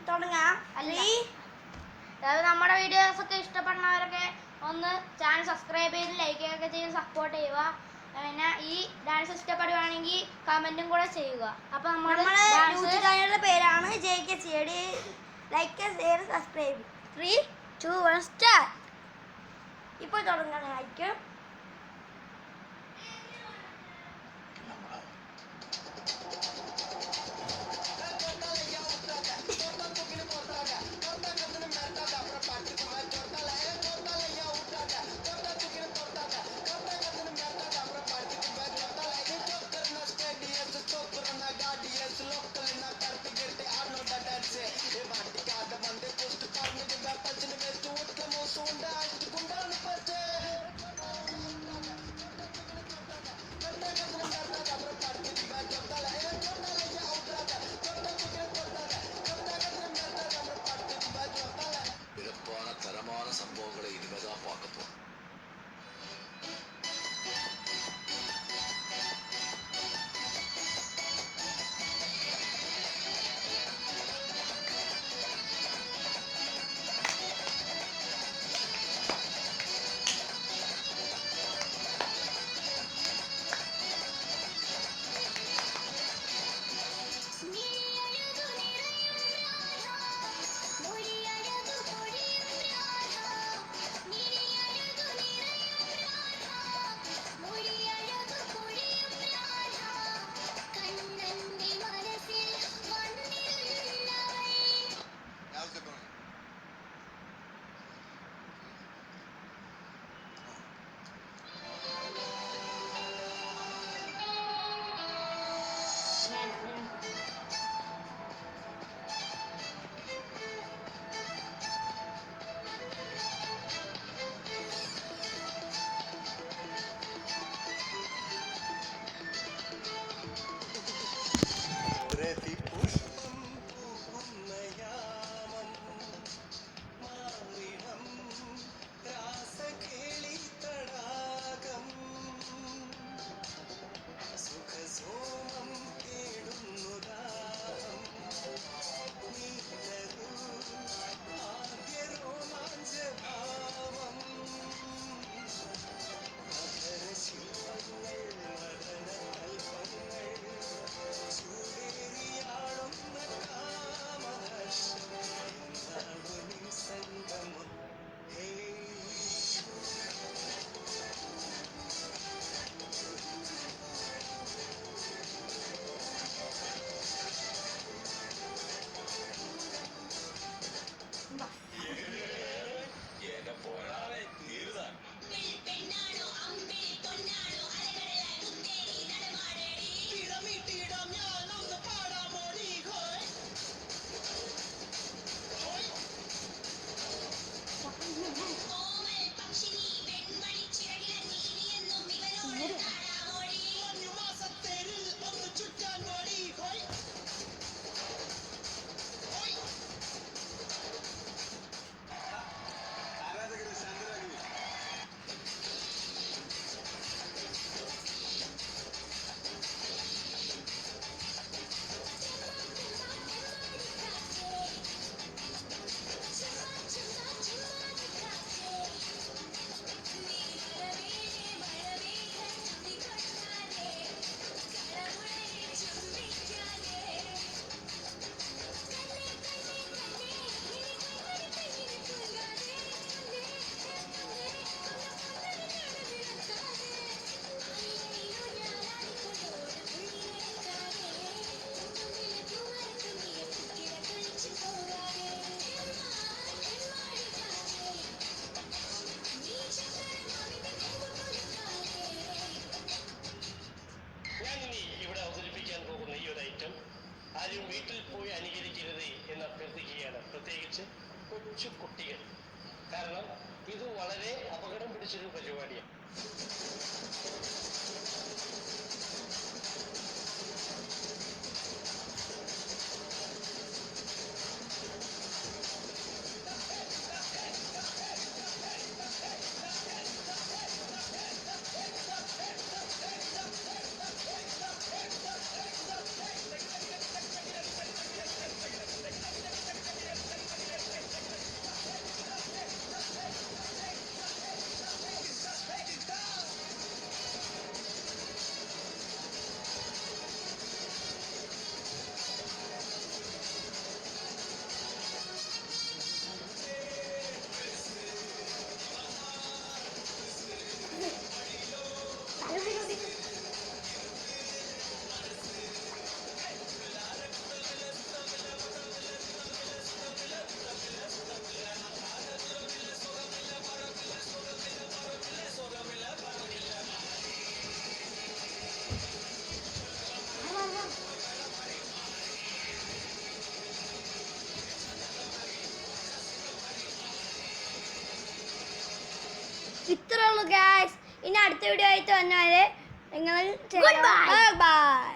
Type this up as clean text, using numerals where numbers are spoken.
തുടങ്ങാം. അതായത് നമ്മുടെ വീഡിയോസ് ഒക്കെ ഇഷ്ടപ്പെടുന്നവരൊക്കെ ഒന്ന് ചാനൽ സബ്സ്ക്രൈബ് ചെയ്ത് ലൈക്ക് ഒക്കെ ചെയ്ത് സപ്പോർട്ട് ചെയ്യുക. പിന്നെ ഈ ഡാൻസ് ഇഷ്ടപ്പെടുവാണെങ്കിൽ കമന്റും കൂടെ ചെയ്യുക. അപ്പൊ നമ്മുടെ ചാനലിന്റെ പേരാണ് JKCD. Like share subscribe. 3, 2, 1 start. ഇപ്പോൾ തുടങ്ങാൻ ആയിരിക്കും. தரமான சம்பவங்களை இனிமேதான் பார்க்க போறோம். ആരും വീട്ടിൽ പോയി അനുകരിക്കരുത് എന്ന് അഭ്യർത്ഥിക്കുകയാണ്, പ്രത്യേകിച്ച് കൊച്ചു കുട്ടികൾ. കാരണം ഇത് വളരെ അപകടം പിടിച്ചൊരു പരിപാടിയാണ്. ഗൈസ്. ഇനി അടുത്ത വീഡിയോ ആയിട്ട് വന്നാൽ നിങ്ങൾ Goodbye. ബൈ.